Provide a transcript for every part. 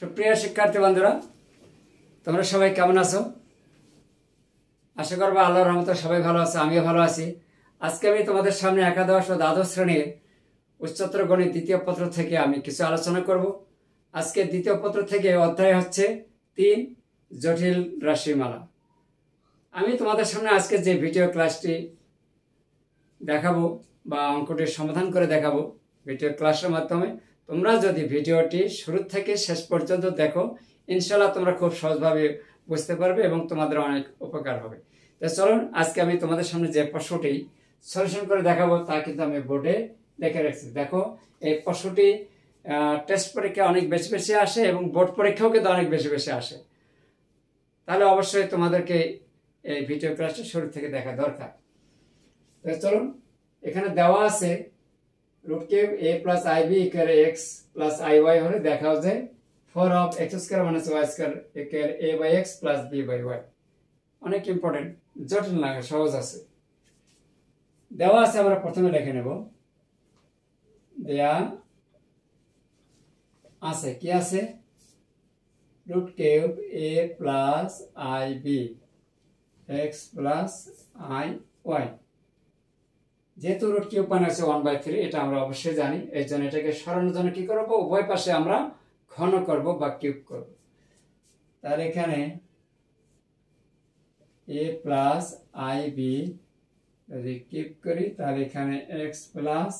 সুপ্রিয় শিক্ষার্থী বন্ধুরা, তোমরা সবাই কেমন আছো? আশা করবো আল্লাহর রহমতে সবাই ভালো আছে, আমিও ভালো আছি। আজকে আমি তোমাদের সামনে একাদশ ও দ্বাদশ শ্রেণীর উচ্চতর গণিত দ্বিতীয় পত্র থেকে আমি কিছু আলোচনা করব। আজকে দ্বিতীয় পত্র থেকে অধ্যায় হচ্ছে 3 জটিল রাশিমালা। আমি তোমাদের সামনে আজকে যে ভিডিও ক্লাসটি দেখাবো বা অঙ্কটির সমাধান করে দেখাবো ভিডিও ক্লাসের মাধ্যমে, তোমরা যদি ভিডিওটি শুরু থেকে শেষ পর্যন্ত দেখো, ইনশাল্লাহ তোমরা খুব সহজভাবে বুঝতে পারবে এবং তোমাদের অনেক উপকার হবে। তো চলুন, আজকে আমি তোমাদের সামনে যে প্রশ্নটি সলিউশন করে দেখাবো তা কিন্তু আমি বোর্ডে লিখে রাখছি। দেখো, এই প্রশ্নটি টেস্ট পরীক্ষা অনেক বেশি বেশি আসে এবং বোর্ড পরীক্ষাও কিন্তু অনেক বেশি বেশি আসে। তাহলে অবশ্যই তোমাদেরকে এই ভিডিও ক্লাসটা শুরু থেকে দেখা দরকার। তো চলুন, এখানে দেওয়া আছে √3 a plus ib equal x plus iy হলে দেখাও যে 4 of x square minus y square equal a by x plus b by y। অনেক ইম্পর্টেন্ট, জটিল না, সহজ আছে। দেওয়া আছে, আমরা প্রথমে লিখে নেব। দেয়া আছে, কি আছে? √3 a plus ib x plus iy। যেহেতু √3 মানে হচ্ছে 1/3, এটা আমরা অবশ্যই জানি। এই জন্য এটাকে সরানোর জন্য কি করব? উভয় পাশে আমরা ঘন করব বা কিউব করব। তাহলে এখানে a প্লাস ib যদি কিউব করি, তাহলে এখানে x প্লাস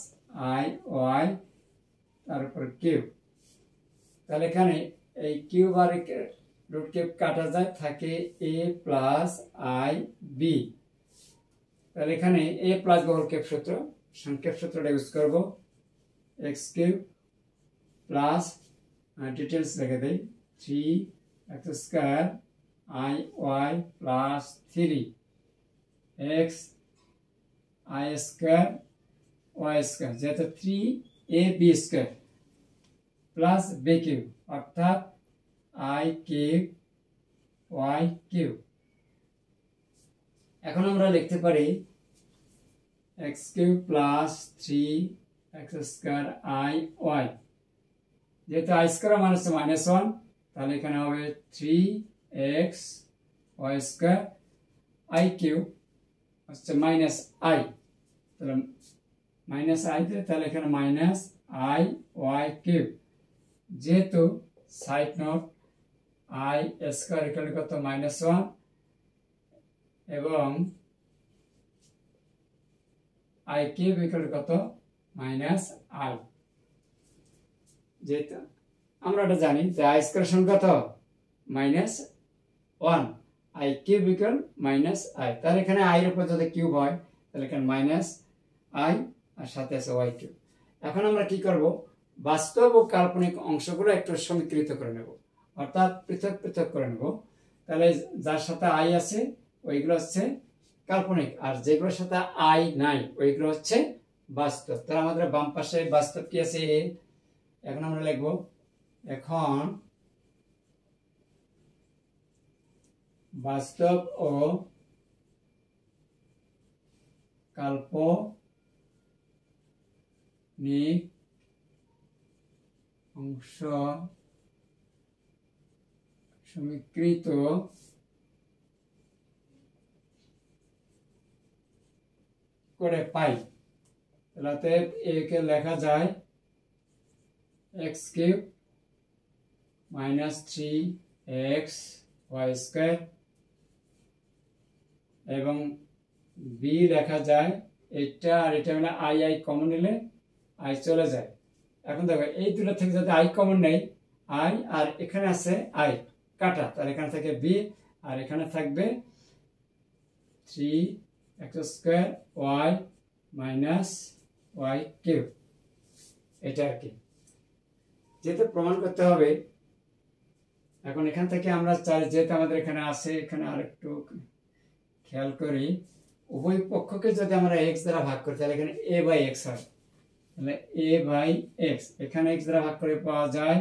iy তার উপর কিউব। তাহলে এখানে এই কিউব আর √3 কাটা যায়, থাকে a প্লাস ib। তাহলে এখানে a প্লাস বহুলকেপ সূত্র, সংক্ষেপ সূত্রটা ইউজ করব। x কিউব প্লাস ডিটেলস লিখে দেই 3x square iy plus 3x i square y square, যেহেতু 3ab square plus b cube, অর্থাৎ i কিউব y কিউব। এখন আমরা লিখতে পারি x cube plus 3x square iy। যেহেতু i স্কয়ার মানে হচ্ছে -1, তাহলে এখানে হবে 3x y square, i cube হচ্ছে -i, তাহলে -i দিয়ে তাহলে এখানে -i y কিউব। যেহেতু side note i square equal কত? -1 এবং i কিউব ইকুয়াল কত? -i। যেহেতু আমরা এটা জানি যে i স্কয়ার সমান কত? -1, i কিউব ইকুয়াল -i। তাহলে এখানে i এর উপর যদি কিউব হয়, তাহলে এখানে -i আর সাথে আছে y কিউব। এখন আমরা কি করব? বাস্তব ও কাল্পনিক অংশগুলো একটু সমীকৃত করে নেব, অর্থাৎ পৃথক পৃথক করে নেব। তাহলে যার সাথে i আছে ওইগুলো হচ্ছে কাল্পনিক, আর যেগুলোর সাথে i নাই ওইগুলো হচ্ছে বাস্তব। তাহলে আমাদের বাম পাশে বাস্তব কি আছে? a। এখন আমরা লিখব, এখন বাস্তব ও কাল্পনিক অংশ সমীকৃত করে পাই। তাহলে a কে লেখা যায় x cube -3x y square এবং b লেখা যায় এটা, আর এটা হলো i কমন নিলে i চলে যায়। এখন দেখো, এই দুটো থেকে যদি i কমন নেই, i আর এখানে আছে i কাটা, তাহলে এখানে থেকে b আর এখানে থাকবে 3x square y y cube. এটা আর কি, যেহেতু প্রমাণ করতে হবে। এখন এখান থেকে আমরা চাই, যেহেতু আমাদের এখানে আছে, এখানে আরেকটু খেয়াল করি, উভয় পক্ষকে যদি আমরা x দ্বারা ভাগ করি, তাহলে এখানে a বাই x হয়। তাহলে a বাই x, এখানে x দ্বারা ভাগ করে পাওয়া যায়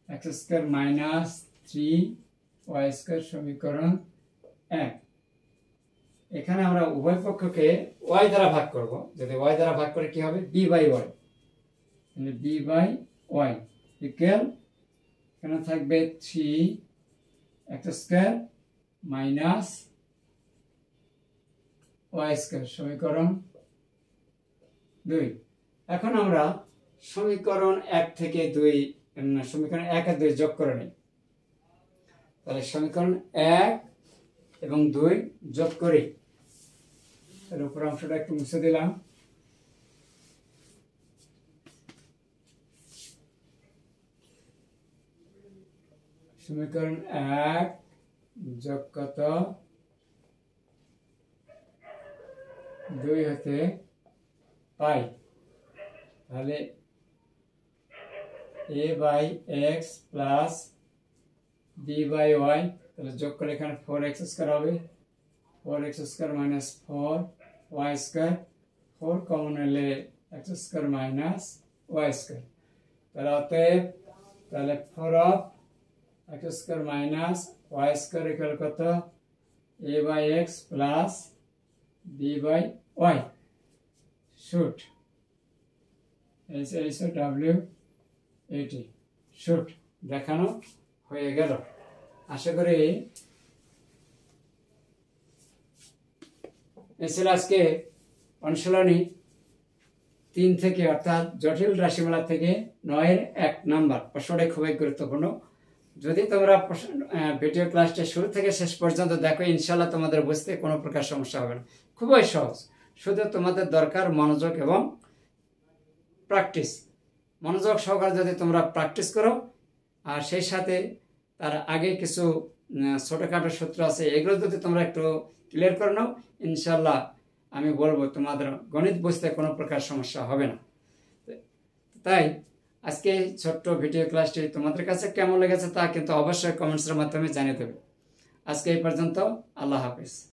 x স্কয়ার -3y স্কয়ার, সমীকরণ 1। এখানে আমরা উভয় পক্ষকে y দ্বারা ভাগ করব। যদি y দ্বারা ভাগ করে কি হবে? b by y, b by y equal এখানে থাকবে 3x square minus y square সমীকরণ 2। এখন আমরা সমীকরণ 1 থেকে 2 সমীকরণ 1 আর 2 যোগ করে নিই। তাহলে সমীকরণ 1 এবং 2 যোগ করি। এর উপর অংশটা একটু মুছে দিলাম। সমীকরণ 1 যোগ কত 2 হতে পাই, তাহলে a by x plus b by y, তাহলে যোগ করে এখানে 4x স্কয়ার হবে, 4x square minus 4y square, 4 common হলে x square minus y square, তাহলে অতএব তাহলে 4 of x square minus y square equal কত a by x plus b by y. Shoot w80 shoot দেখানো হয়ে গেল। আশা করি এই ছিল আজকে অনুশীলনী 3 থেকে, অর্থাৎ জটিল রাশিমালা থেকে 9-এর 1 নাম্বার প্রশ্নটা খুবই গুরুত্বপূর্ণ। যদি তোমরা ভিডিও ক্লাসটা শুরু থেকে শেষ পর্যন্ত দেখো, ইনশাল্লাহ তোমাদের বুঝতে কোনো প্রকার সমস্যা হবে না, খুবই সহজ। শুধু তোমাদের দরকার মনোযোগ এবং প্র্যাকটিস। মনোযোগ সহকারে যদি তোমরা প্র্যাকটিস করো, আর সেই সাথে তার আগে কিছু ছোটোখাটো সূত্র আছে, এগুলো যদি তোমরা একটু ক্লিয়ার করে নাও, ইনশাল্লাহ আমি বলবো তোমাদের গণিত বুঝতে কোনো প্রকার সমস্যা হবে না। তাই আজকে এই ছোট্ট ভিডিও ক্লাসটি তোমাদের কাছে কেমন লেগেছে তা কিন্তু অবশ্যই কমেন্টসের মাধ্যমে জানিয়ে দেবে। আজকে এই পর্যন্ত, আল্লাহ হাফিজ।